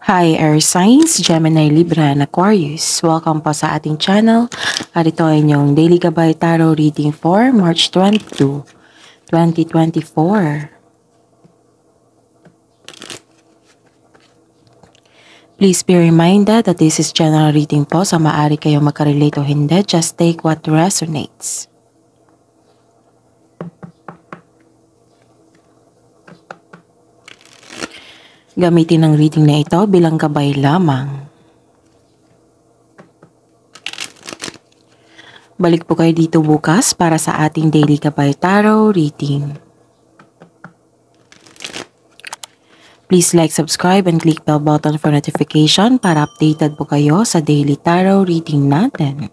Hi Air Signs, Gemini, Libra, and Aquarius. Welcome po sa ating channel. At ito ay inyong Daily Gabay Tarot Reading for March 22, 2024. Please be reminded that this is general reading po, sa maaari kayong makarelate o hindi. Just take what resonates. Gamitin ang reading na ito bilang gabay lamang. Balik po kayo dito bukas para sa ating Daily Gabay Tarot Reading. Please like, subscribe, and click bell button for notification para updated po kayo sa Daily Tarot Reading natin.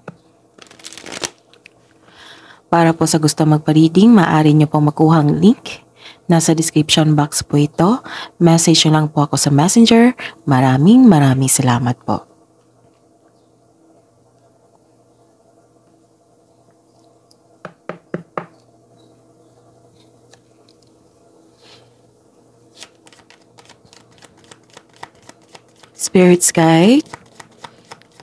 Para po sa gusto magpa-reading, maaari nyo pong makuhang link. Nasa description box po ito. Message nyo lang po ako sa Messenger. Maraming salamat po. Spirits Guide,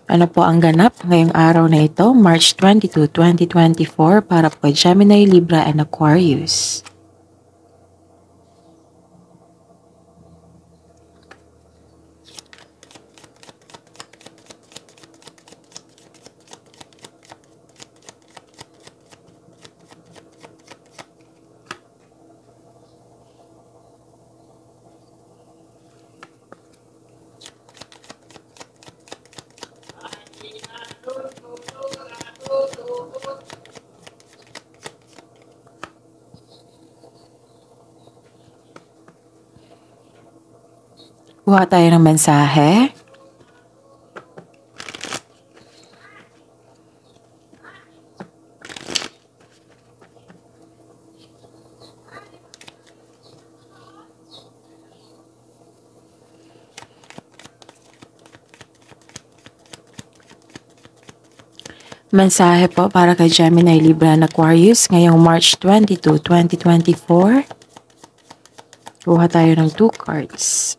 ano po ang ganap ngayong araw na ito, March 22, 2024 para po Gemini, Libra, and Aquarius. Kuha tayo ng mensahe. Mensahe po para kay Gemini, Libra, and Aquarius ngayong March 22, 2024. Kuha tayo ng 2 cards.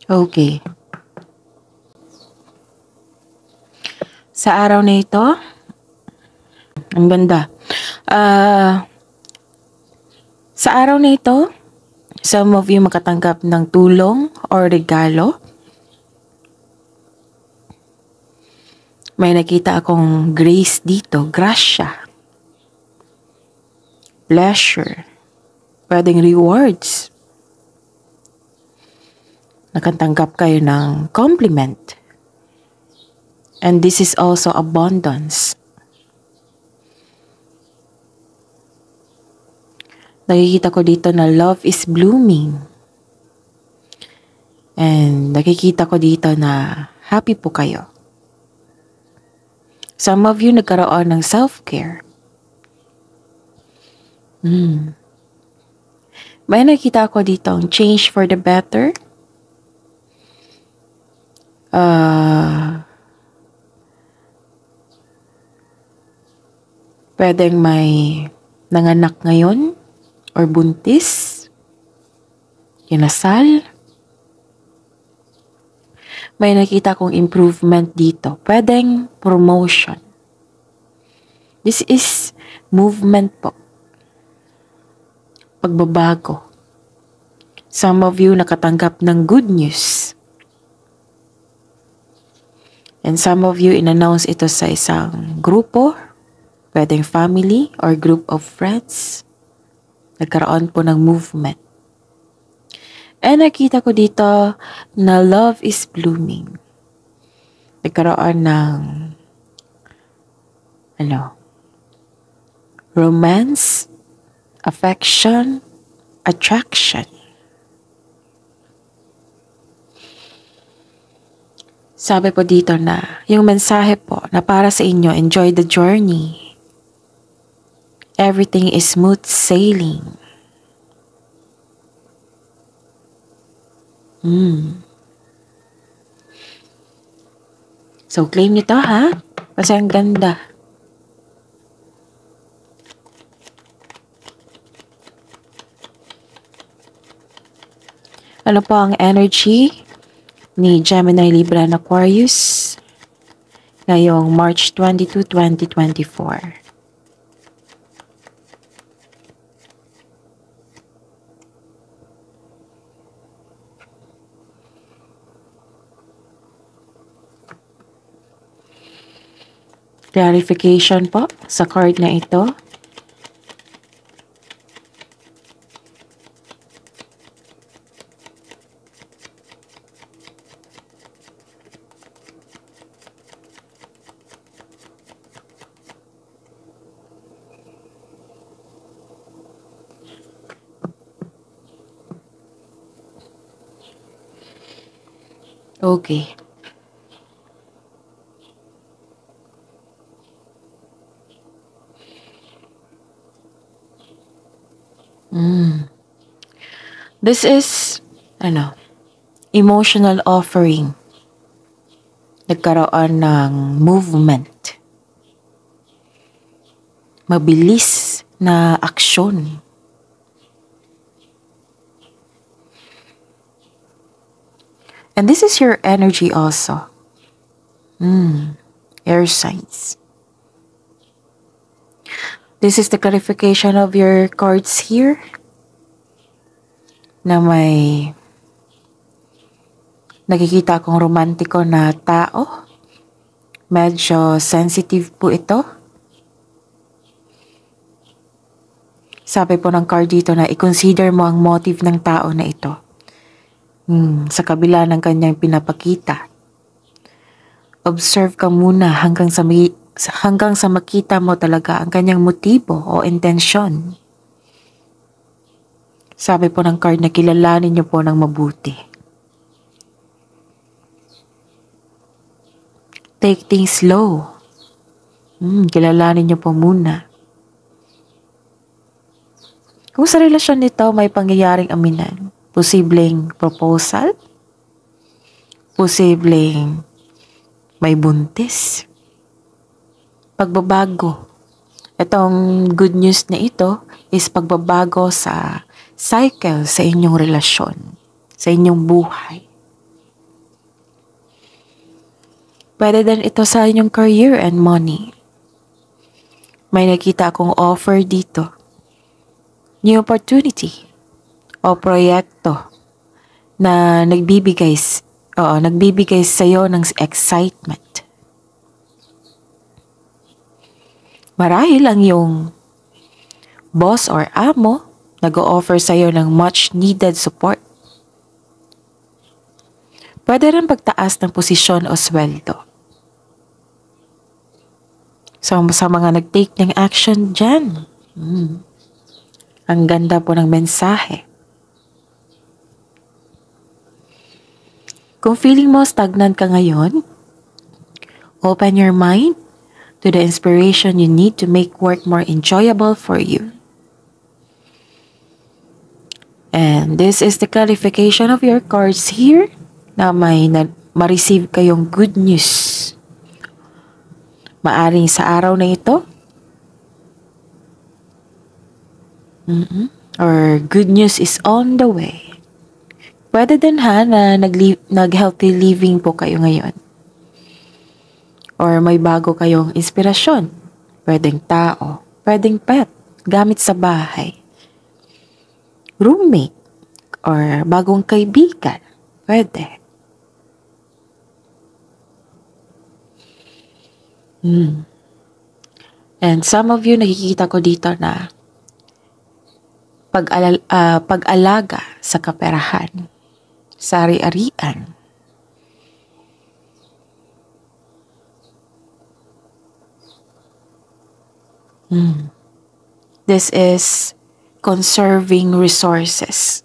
Okay. Sa araw na ito, ang ganda. Sa araw na ito, some of you makatanggap ng tulong or regalo. May nakita akong grace dito, grasya, pleasure, pwedeng rewards. Nakatanggap kayo ng compliment. And this is also abundance. Nakikita ko dito na love is blooming. And nakikita ko dito na happy po kayo. Some of you nagkaroon ng self-care. May nakita ko dito ang change for the better. Pwedeng may nanganak ngayon or buntis, kinasal. May nakita kong improvement dito. Pwedeng promotion. This is movement po. Pagbabago. Some of you nakatanggap ng good news. And some of you in-announce ito sa isang grupo, pwedeng family or group of friends. Nagkaroon po ng movement. And nakita ko dito na love is blooming. Nagkaroon ng romance, affection, attraction. Sabi po dito na yung mensahe po na para sa inyo, enjoy the journey. Everything is smooth sailing. So, claim nyo to ha. Kasi ang ganda. Ano po ang energy ni Gemini, Libra, and Aquarius ngayong March 22, 2024? Clarification po sa card na ito. Okay. This is, emotional offering. Nagkaroon ng movement. Mabilis na aksyon. And this is your energy also. Air signs. This is the clarification of your cards here. Na may nakikita akong romantiko na tao. Medyo sensitive po ito. Sabi po ng card dito na i-consider mo ang motive ng tao na ito. Sa kabila ng kanyang pinapakita. Observe ka muna hanggang sa makita mo talaga ang kanyang motibo o intensyon. Sabi po ng card na kilalanin niyo po ng mabuti. Take things slow. Kilalanin niyo po muna. Kung sa relasyon nito may pangyayaring aminan, posibleng proposal, posibleng may buntis, pagbabago. Itong good news na ito is pagbabago sa cycle sa inyong relasyon, sa inyong buhay. Pwede din ito sa inyong career and money. May nakita akong offer dito. New opportunity o proyekto na nagbibigay sa iyo ng excitement. Marahil ang iyong boss or amo nag-o-offer sa iyo ng much needed support. Pwede rin pagtaas ng posisyon o sweldo. So, sa mga nag-take ng action dyan, ang ganda po ng mensahe. Kung feeling mo stagnant ka ngayon, open your mind to the inspiration you need to make work more enjoyable for you. And this is the clarification of your cards here na may ma-receive kayong good news. Maaring sa araw na ito or good news is on the way. Pwede din na nag-healthy living po kayo ngayon. Or may bago kayong inspirasyon. Pwedeng tao, pwedeng pet, gamit sa bahay. Roommate, or bagong kaibigan. Pwede. And some of you, nakikita ko dito na pag-alaga sa kaperahan, sa ari-arian. This is conserving resources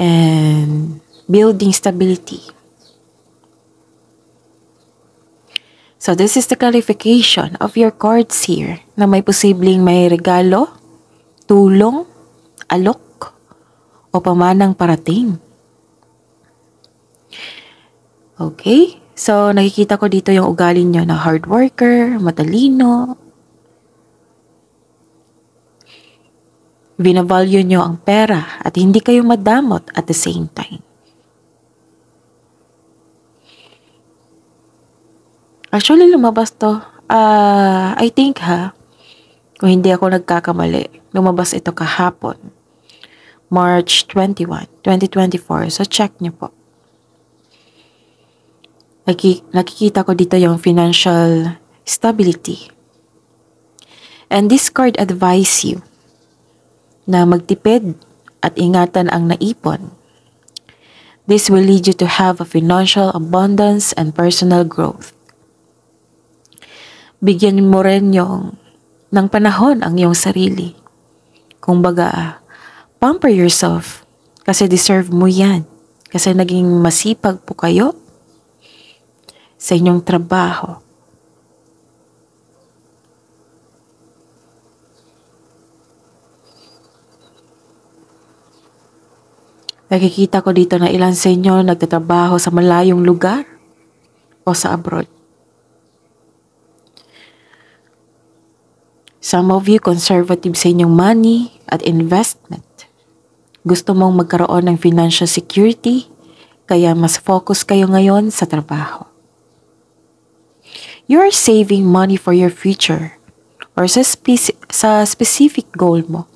and building stability. So this is the clarification of your cards here na may posibleng may regalo, tulong, alok, o pamanang parating. Okay? So nakikita ko dito yung ugali nyo na hard worker, matalino, binavalue nyo ang pera at hindi kayo madamot at the same time. Actually, lumabas to. I think kung hindi ako nagkakamali, lumabas ito kahapon. March 21, 2024. So, check nyo po. Nakikita ko dito yung financial stability. And this card advise you na magtipid at ingatan ang naipon. This will lead you to have a financial abundance and personal growth. Bigyan mo rin ng panahon ang iyong sarili. Kumbaga, pamper yourself kasi deserve mo yan. Kasi naging masipag po kayo sa inyong trabaho. Nakikita ko dito na ilan sa inyo nagtatrabaho sa malayong lugar o sa abroad. Some of you conservative sa inyong money at investment. Gusto mong magkaroon ng financial security, kaya mas focus kayo ngayon sa trabaho. You are saving money for your future or sa specific goal mo.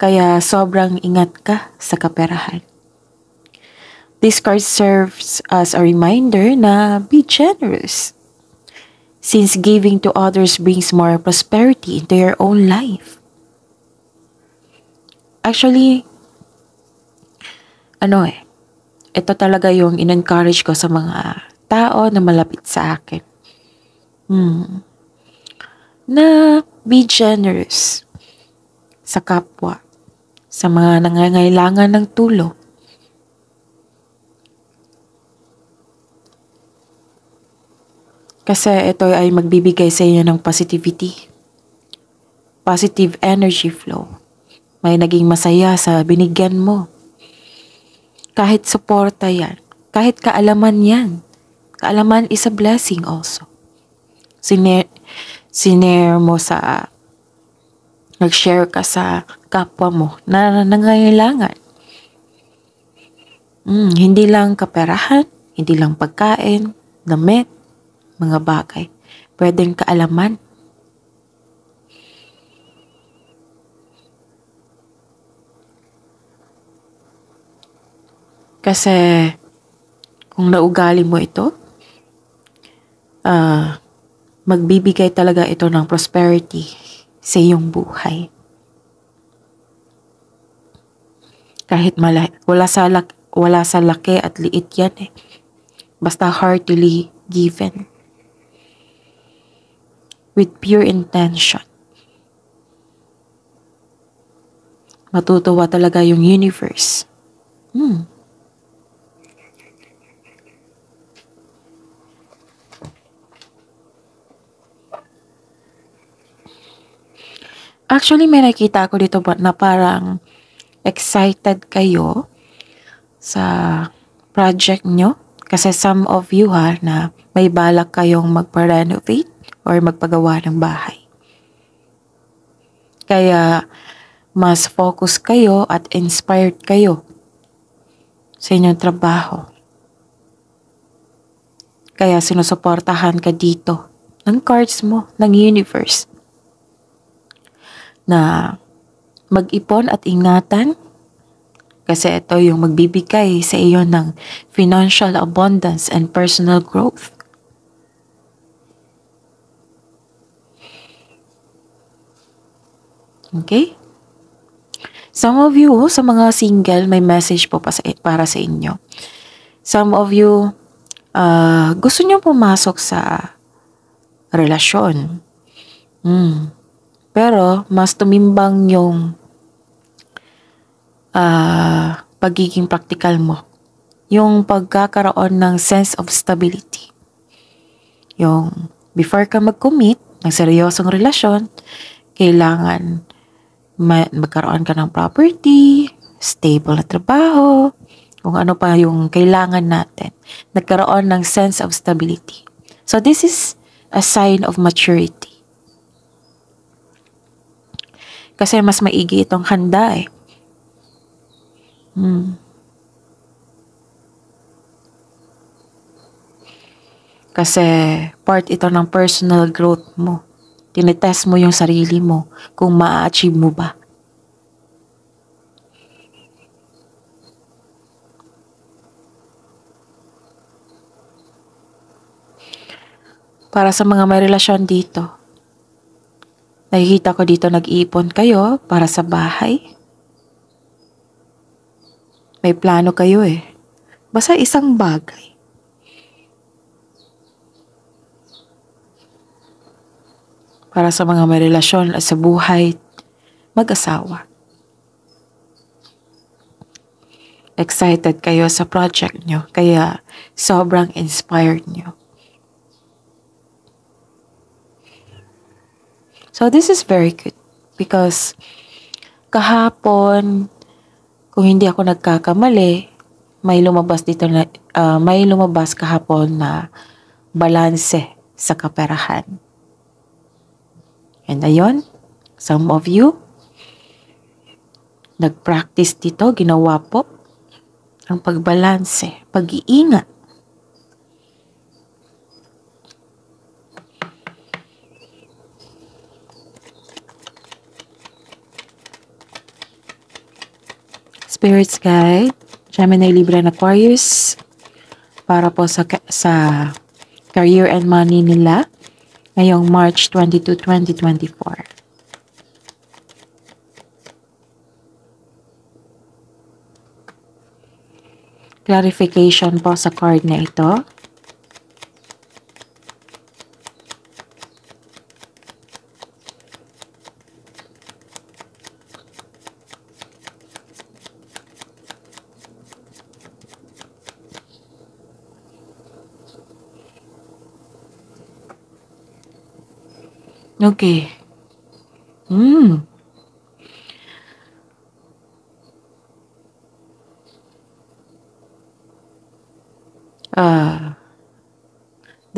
Kaya sobrang ingat ka sa kaperahan. This card serves as a reminder na be generous. Since giving to others brings more prosperity into your own life. Actually, ito talaga yung in-encourage ko sa mga tao na malapit sa akin. Na be generous sa kapwa, sa mga nangangailangan ng tulong. Kasi ito ay magbibigay sa inyo ng positivity. Positive energy flow. May naging masaya sa binigyan mo. Kahit suporta yan. Kahit kaalaman yan. Kaalaman is a blessing also. Sinare mo sa nag-share ka sa kapwa mo na nangangailangan. Hindi lang kaperahan, hindi lang pagkain, damit, mga bagay. Pwedeng kaalaman. Kasi kung naugali mo ito, magbibigay talaga ito ng prosperity sa iyong buhay. Kahit wala sa laki at liit yan eh. Basta heartily given. With pure intention. Matutuwa talaga yung universe. Actually, may nakita ako dito na parang excited kayo sa project nyo. Kasi some of you na may balak kayong magpa-renovate or magpagawa ng bahay. Kaya mas focus kayo at inspired kayo sa inyong trabaho. Kaya sinusuportahan ka dito ng cards mo, ng universe. Na mag-ipon at ingatan kasi ito yung magbibigay sa iyo ng financial abundance and personal growth. Okay? Some of you, sa mga single, may message po para sa inyo. Some of you, gusto nyo pumasok sa relasyon. Pero, mas tumimbang yung pagiging practical mo. Yung pagkakaroon ng sense of stability. Yung before ka mag-commit ng seryosong relasyon, kailangan magkaroon ka ng property, stable na trabaho, kung ano pa yung kailangan natin. Nagkaroon ng sense of stability. So this is a sign of maturity. Kasi mas maigi itong handa eh. Kasi part ito ng personal growth mo. Tinetest mo yung sarili mo kung ma-achieve mo ba. Para sa mga may relasyon dito, nakikita ko dito nag-iipon kayo para sa bahay. May plano kayo eh. Basta isang bagay. Para sa mga may relasyon at sa buhay, mag-asawa. Excited kayo sa project nyo, kaya sobrang inspired nyo. So this is very good because kahapon, kung hindi ako nagkakamali, may lumabas dito na may lumabas kahapon na balanse sa kaperahan. And ayun, some of you nag-practice dito, ginawa po ang pagbalanse, pag-iingat. Spirits Guide, Gemini, Libra, and Aquarius para po sa career and money nila ngayong March 22, 2024. Clarification po sa card na ito. Okay.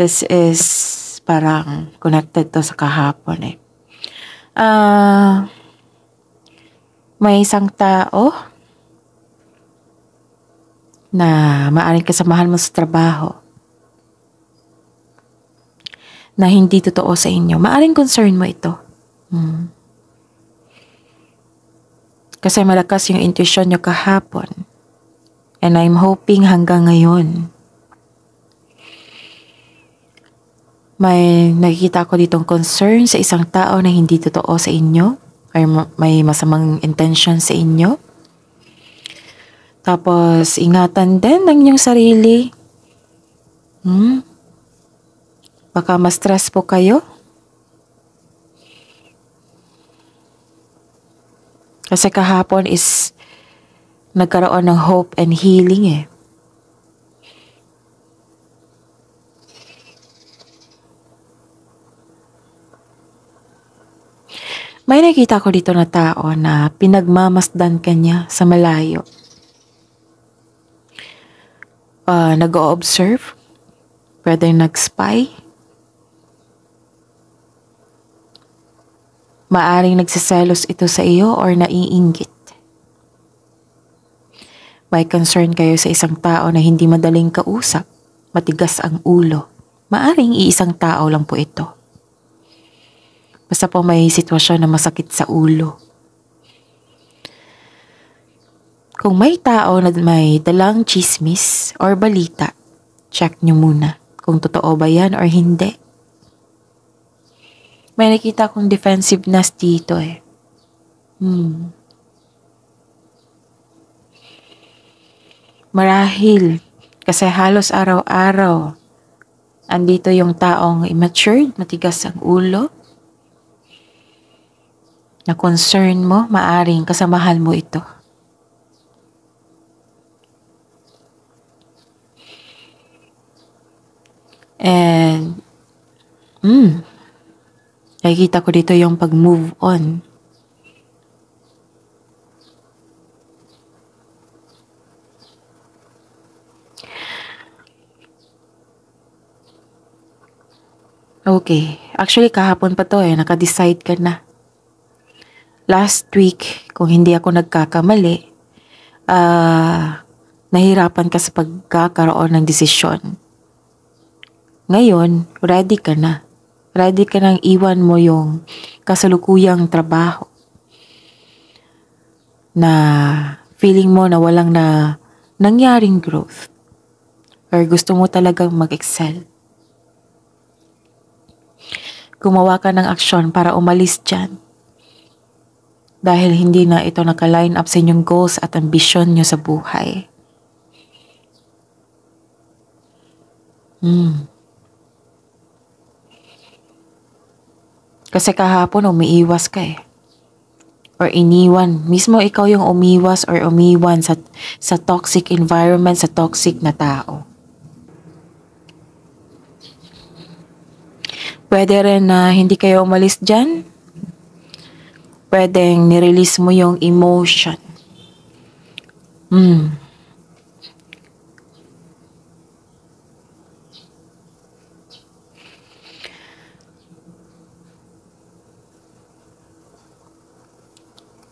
This is parang connected to sa kahapon eh. May isang tao na maaaring kasamahan mo sa trabaho na hindi totoo sa inyo. Maaaring concern mo ito. Kasi malakas yung intuition nyo kahapon. And I'm hoping hanggang ngayon, may nakikita ko ditong concern sa isang tao na hindi totoo sa inyo or may masamang intention sa inyo. Tapos, ingatan din ng inyong sarili. Baka ma-stress po kayo. Kasi kahapon is nagkaroon ng hope and healing eh. May nakita ko dito na tao na pinagmamasdan ka niya sa malayo. Nag-o-observe, pwede nag-spy. Maaring nagsiselos ito sa iyo or naiinggit. May concern kayo sa isang tao na hindi madaling kausap, matigas ang ulo. Maaring iisang tao lang po ito. Basta po may sitwasyon na masakit sa ulo. Kung may tao na may dalang chismis or balita, check nyo muna kung totoo ba yan or hindi. May nakita kong defensiveness dito eh. Marahil, kasi halos araw-araw, andito yung taong immature, matigas ang ulo, na concern mo, maaring kasamahan mo ito. And Nakikita ko dito yung pag-move on. Okay. Actually, kahapon pa to naka-decide ka na. Last week, kung hindi ako nagkakamali, nahirapan ka sa pagkakaroon ng desisyon. Ngayon, ready ka na. Ready ka nang iwan mo yung kasalukuyang trabaho na feeling mo na walang nangyaring growth or gusto mo talagang mag-excel. Gumawa ka ng aksyon para umalis dyan dahil hindi na ito naka-line up sa inyong goals at ambisyon nyo sa buhay. Kasi kahapon umiiwas ka or iniwan. Mismo ikaw yung umiwas or umiwan sa toxic environment, sa toxic na tao. Pwede rin na hindi kayo umalis dyan. Pwedeng nirelease mo yung emotion.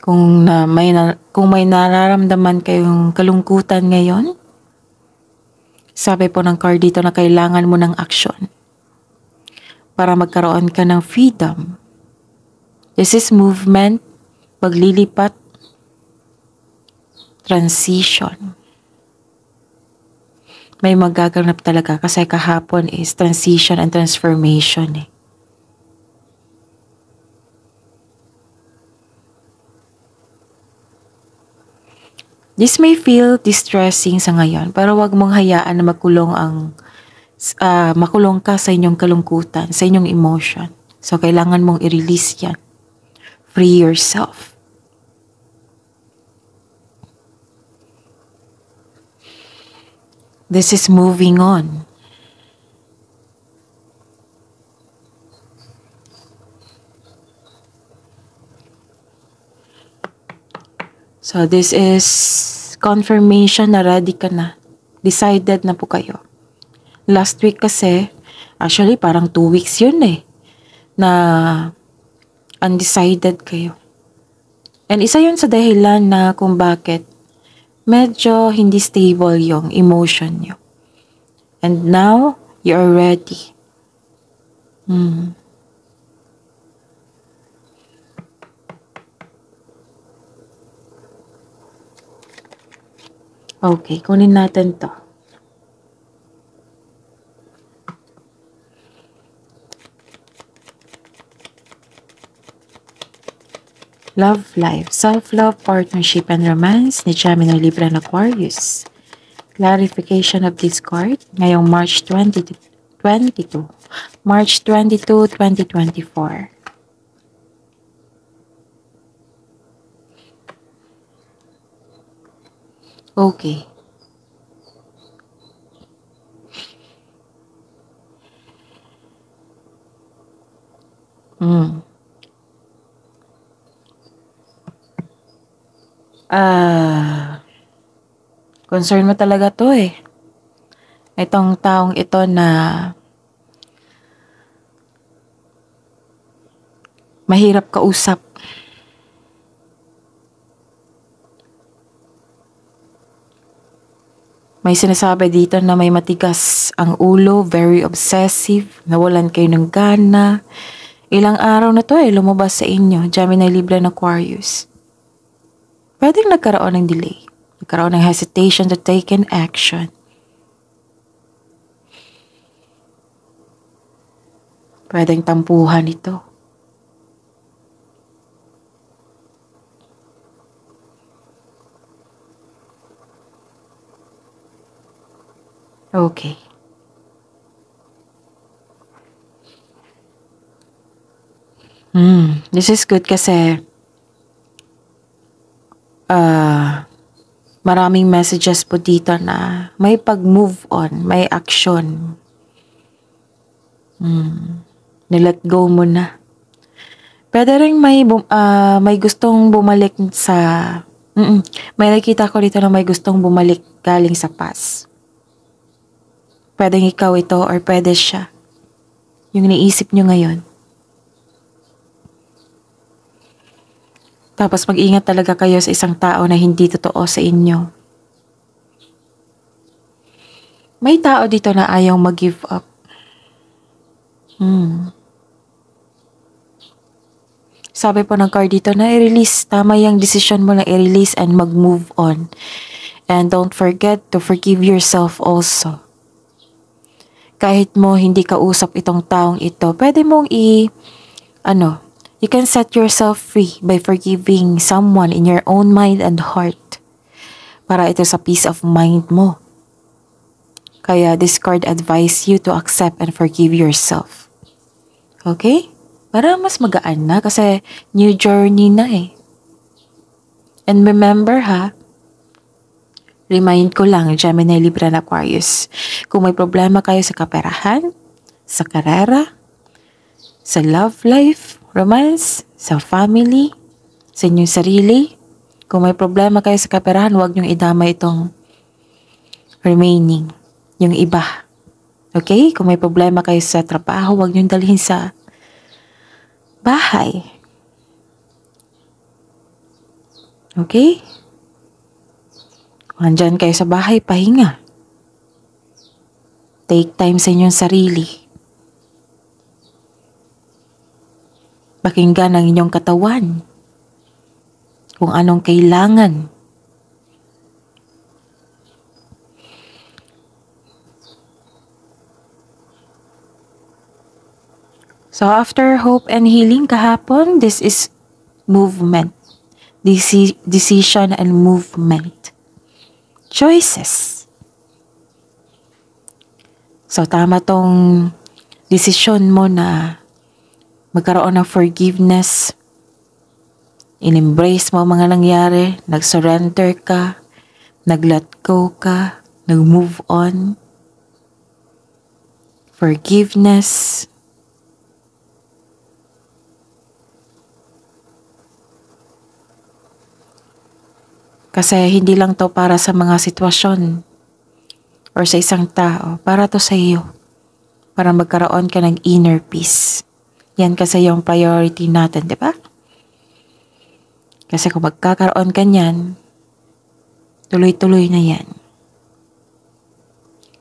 Kung may nararamdaman kayong kalungkutan ngayon, sabi po ng card dito na kailangan mo ng aksyon para magkaroon ka ng freedom. This is movement, paglilipat, transition. May magaganap talaga kasi kahapon is transition and transformation This may feel distressing sa ngayon, pero wag mong hayaan na makulong ka sa inyong kalungkutan, sa inyong emotion. So, kailangan mong i-release yan. Free yourself. This is moving on. So, this is confirmation na ready ka na. Decided na po kayo. Last week kasi, actually parang 2 weeks yun na undecided kayo. And isa yun sa dahilan na kung bakit medyo hindi stable yung emotion nyo. And now, you are ready. Okay, kunin natin to. Love life, self-love, partnership, and romance ni Gemini, Libra, and Aquarius. Clarification of this card ngayong March 22, 2024. Okay. Concern mo talaga to Itong taong ito na mahirap kausap. May sinasabi dito na may matigas ang ulo, very obsessive, nawalan kayo ng gana. Ilang araw na to lumabas sa inyo, Gemini, Libra, and Aquarius. Pwedeng nagkaroon ng delay. Nagkaroon ng hesitation to take an action. Pwedeng tampuhan ito. Okay. This is good kasi maraming messages po dito na may pag-move on, may action. Nilet go mo na. Pwede rin may gustong bumalik sa... May nakita ko dito na may gustong bumalik galing sa past. Pwedeng ikaw ito or pwede siya. Yung iniisip nyo ngayon. Tapos mag-ingat talaga kayo sa isang tao na hindi totoo sa inyo. May tao dito na ayaw mag-give up. Sabi po ng card dito na i-release. Tama yung decision mo na i-release and mag-move on. And don't forget to forgive yourself also. Kahit mo hindi kausap itong taong ito, pwede mong you can set yourself free by forgiving someone in your own mind and heart. Para ito sa peace of mind mo. Kaya this card advise you to accept and forgive yourself. Okay? Para mas magaan na kasi new journey na eh. And remember remind ko lang, Gemini, Libra, and Aquarius, kung may problema kayo sa kaperahan, sa karera, sa love life, romance, sa family, sa inyong sarili, kung may problema kayo sa kaperahan, huwag niyong idama itong remaining, yung iba. Okay? Kung may problema kayo sa trabaho, huwag niyong dalhin sa bahay. Okay? Kung andyan kayo sa bahay, pahinga. Take time sa inyong sarili. Pakinggan ang inyong katawan. Kung anong kailangan. So after hope and healing kahapon, this is movement. Decision and movement. Choices. So tama tong desisyon mo na magkaroon ng forgiveness. In-embrace mo ang mga nangyari. Nag-surrender ka. Nag-let go ka. Nag-move on. Forgiveness. Kasi hindi lang to para sa mga sitwasyon or sa isang tao. Para to sa iyo. Para magkaroon ka ng inner peace. Yan kasi yung priority natin, di ba? Kasi kung magkakaroon ka niyan, tuloy-tuloy na yan.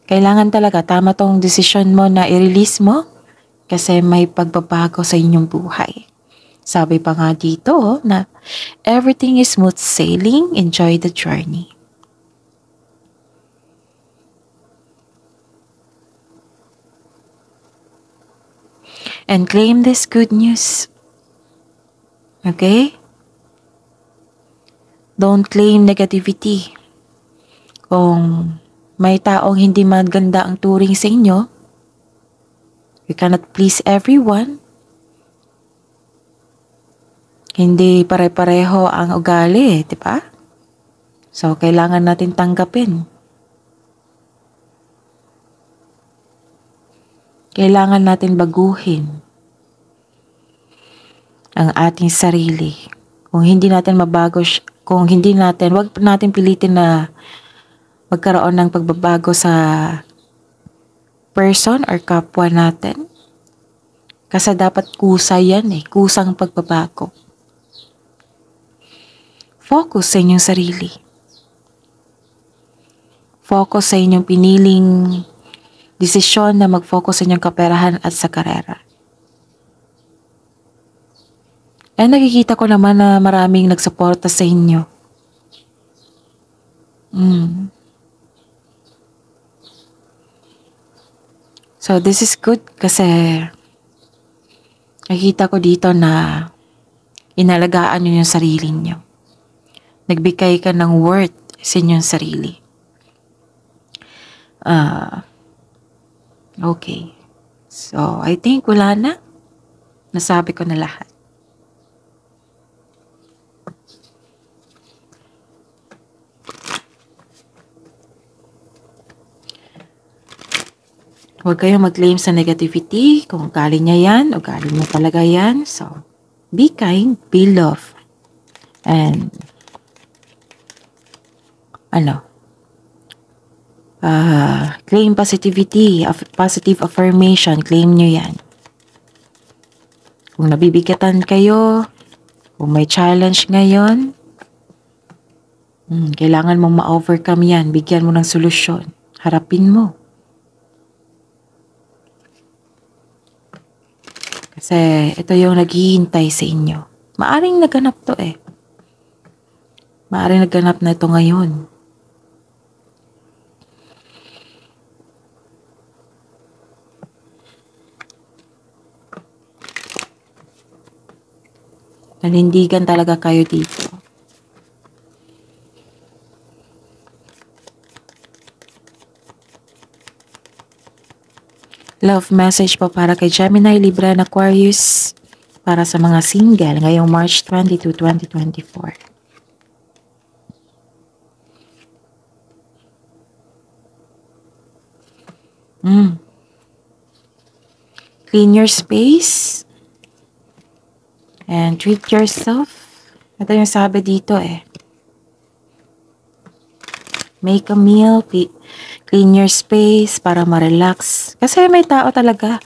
Kailangan talaga tama tong desisyon mo na i-release mo kasi may pagbabago sa inyong buhay. Sabi pa nga dito na everything is smooth sailing, enjoy the journey. And claim this good news. Okay? Don't claim negativity. Kung may taong hindi maganda ang turing sa inyo, you cannot please everyone. Hindi pare-pareho ang ugali, di ba? So, kailangan natin tanggapin. Kailangan natin baguhin ang ating sarili. Kung hindi natin mabago, wag natin pilitin na magkaroon ng pagbabago sa person or kapwa natin. Kasi dapat kusa yan kusang pagbabago. Focus sa inyong sarili. Focus sa inyong piniling desisyon na mag-focus sa inyong kaperahan at sa karera. And nakikita ko naman na maraming nagsuporta sa inyo. So this is good kasi nakikita ko dito na inalagaan nyo yung sarili nyo. Nagbigay ka ng worth sa inyong sarili. Okay. So, I think wala na. Nasabi ko na lahat. Huwag kayong mag-claim sa negativity kung galing niya yan o galing mo talaga yan. So, be kind, be love. And, claim positivity, positive affirmation, claim nyo yan. Kung nabibigatan kayo, kung may challenge ngayon, kailangan mong ma-overcome yan. Bigyan mo ng solusyon. Harapin mo. Kasi ito yung naghihintay sa inyo. Maaring naganap to eh. Maaring naganap na ito ngayon. Nanindigan talaga kayo dito. Love message po para kay Gemini, Libra, and Aquarius para sa mga single ngayong March 22, 2024. Clean your space and treat yourself. Ito yung sabi dito eh. Make a meal, clean your space para ma-relax. Kasi may tao talaga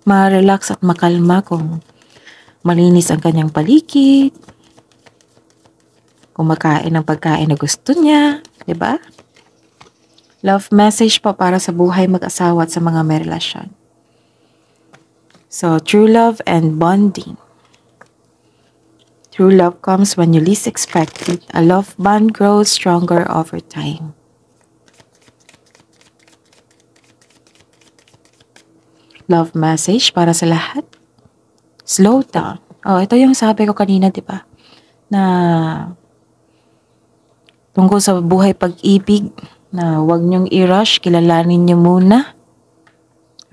ma-relax at makalma kung malinis ang kanyang paligid, kung makain ng pagkain na gusto niya, di ba? Love message po para sa buhay mag-asawa at sa mga may relasyon. So, true love and bonding. True love comes when you least expect it. A love bond grows stronger over time. Love message para sa lahat. Slow down. Oh, ito yung sabi ko kanina, di ba? Na tungkol sa buhay pag-ibig, na huwag niyong i-rush, kilalanin niyo muna.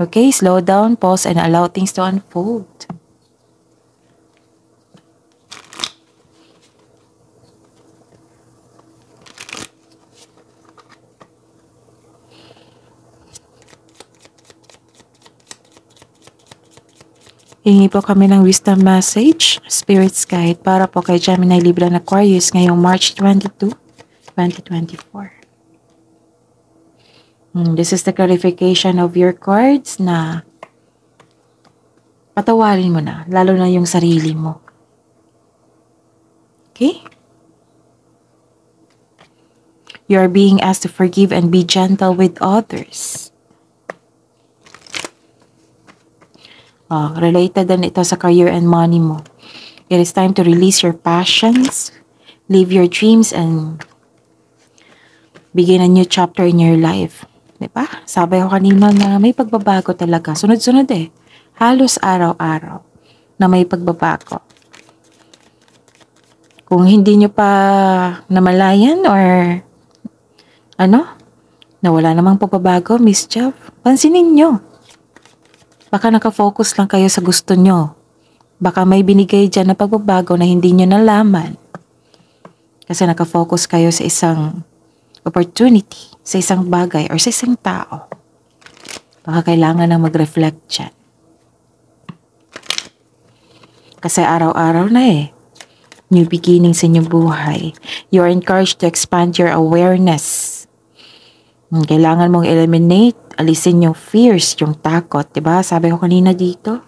Okay, slow down, pause, and allow things to unfold. Hingi po kami ng wisdom message, Spirit's Guide, para po kay Gemini, Libra, and Aquarius ngayong March 22, 2024. This is the clarification of your cards na patawarin mo na, lalo na yung sarili mo. Okay? You are being asked to forgive and be gentle with others. Related din ito sa career and money mo. It is time to release your passions, live your dreams, and begin a new chapter in your life. Diba? Sabi ko kanina na may pagbabago talaga. Sunod-sunod eh. Halos araw-araw na may pagbabago. Kung hindi nyo pa namalayan or na wala namang pagbabago, Miss Jeff, pansinin nyo. Baka nakafocus lang kayo sa gusto nyo. Baka may binigay dyan na pagbabago na hindi nyo nalaman. Kasi nakafocus kayo sa isang opportunity, sa isang bagay, or sa isang tao. Baka kailangan na mag-reflect dyan. Kasi araw-araw na eh. New beginning sa inyong buhay. You are encouraged to expand your awareness. Kailangan mong eliminate, alisin yung fears, yung takot, diba? Sabi ko kanina dito.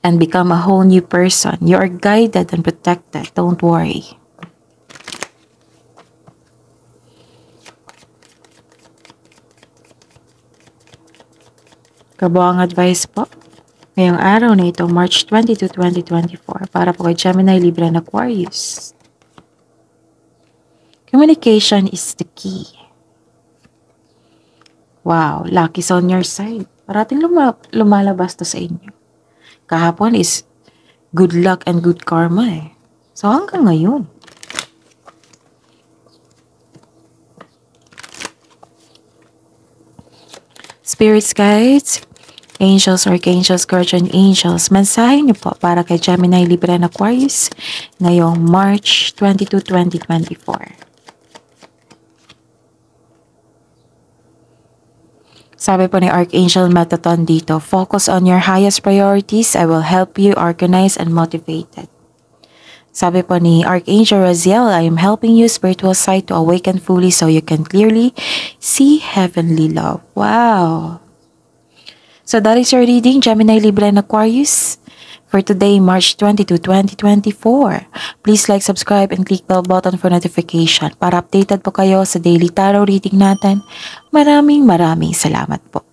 And become a whole new person. You are guided and protected. Don't worry. Kabuang advice po. Ngayong araw na ito, March 22, 2024, para po kay Gemini, Libra, and Aquarius. Communication is the key. Wow, luck is on your side. Parating lumalabas to sa inyo. Kahapon is good luck and good karma eh. So hanggang ngayon. Spirits, guides, angels, archangels, guardian angels, mensahe niyo po para kay Gemini, Libra, and Aquarius ngayong March 22, 2024. Sabi po ni Archangel Metatron dito, focus on your highest priorities. I will help you organize and motivate it. Sabi po ni Archangel Raziel, I am helping you spiritual sight to awaken fully so you can clearly see heavenly love. Wow! So that is your reading, Gemini, Libra, and Aquarius. For today, March 22, 2024. Please like, subscribe, and click bell button for notification para updated po kayo sa daily tarot reading natin. Maraming salamat po.